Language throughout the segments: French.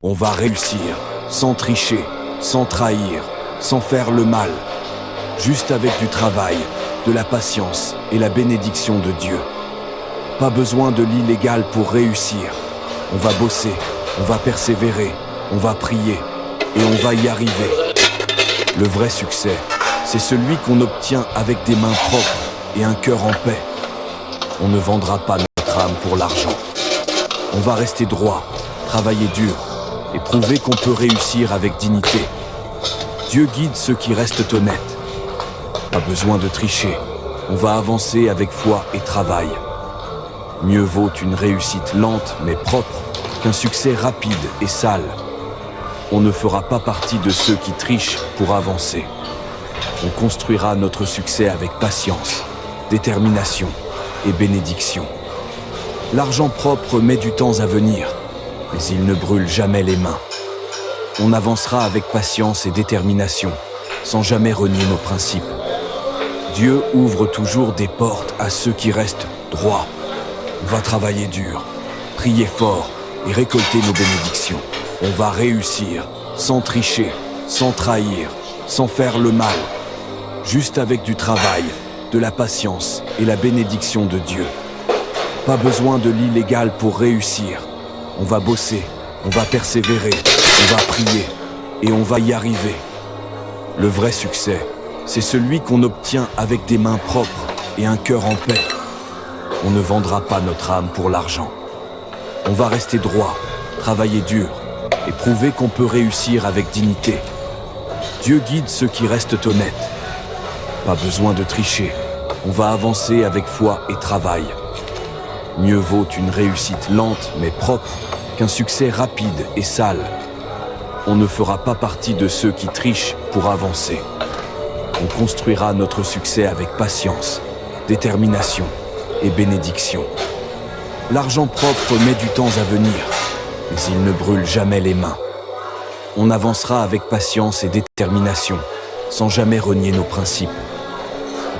On va réussir, sans tricher, sans trahir, sans faire le mal, juste avec du travail, de la patience et la bénédiction de Dieu. Pas besoin de l'illégal pour réussir. On va bosser, on va persévérer, on va prier et on va y arriver. Le vrai succès, c'est celui qu'on obtient avec des mains propres et un cœur en paix. On ne vendra pas notre âme pour l'argent. On va rester droit, travailler dur et prouver qu'on peut réussir avec dignité. Dieu guide ceux qui restent honnêtes. Pas besoin de tricher. On va avancer avec foi et travail. Mieux vaut une réussite lente mais propre qu'un succès rapide et sale. On ne fera pas partie de ceux qui trichent pour avancer. On construira notre succès avec patience, détermination et bénédiction. L'argent propre met du temps à venir, mais il ne brûle jamais les mains. On avancera avec patience et détermination, sans jamais renier nos principes. Dieu ouvre toujours des portes à ceux qui restent droits. On va travailler dur, prier fort et récolter nos bénédictions. On va réussir, sans tricher, sans trahir, sans faire le mal, juste avec du travail, de la patience et la bénédiction de Dieu. Pas besoin de l'illégal pour réussir. On va bosser, on va persévérer, on va prier et on va y arriver. Le vrai succès, c'est celui qu'on obtient avec des mains propres et un cœur en paix. On ne vendra pas notre âme pour l'argent. On va rester droit, travailler dur et prouver qu'on peut réussir avec dignité. Dieu guide ceux qui restent honnêtes. Pas besoin de tricher. On va avancer avec foi et travail. Mieux vaut une réussite lente mais propre qu'un succès rapide et sale. On ne fera pas partie de ceux qui trichent pour avancer. On construira notre succès avec patience, détermination et bénédiction. L'argent propre met du temps à venir, mais il ne brûle jamais les mains. On avancera avec patience et détermination, sans jamais renier nos principes.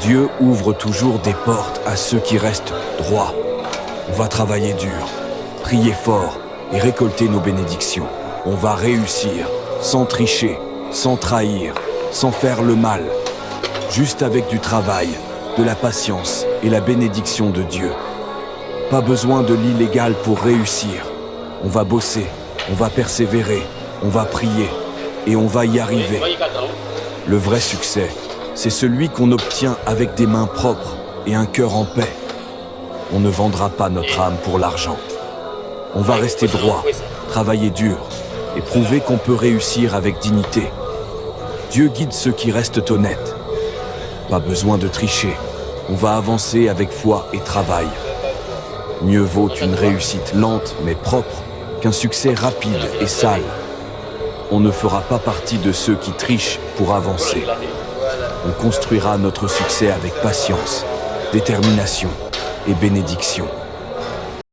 Dieu ouvre toujours des portes à ceux qui restent droits. On va travailler dur, prier fort et récolter nos bénédictions. On va réussir, sans tricher, sans trahir, sans faire le mal, juste avec du travail, de la patience et la bénédiction de Dieu. Pas besoin de l'illégal pour réussir. On va bosser, on va persévérer, on va prier et on va y arriver. Le vrai succès, c'est celui qu'on obtient avec des mains propres et un cœur en paix. On ne vendra pas notre âme pour l'argent. On va rester droit, travailler dur et prouver qu'on peut réussir avec dignité. Dieu guide ceux qui restent honnêtes. Pas besoin de tricher. On va avancer avec foi et travail. Mieux vaut une réussite lente mais propre qu'un succès rapide et sale. On ne fera pas partie de ceux qui trichent pour avancer. On construira notre succès avec patience, détermination et bénédiction.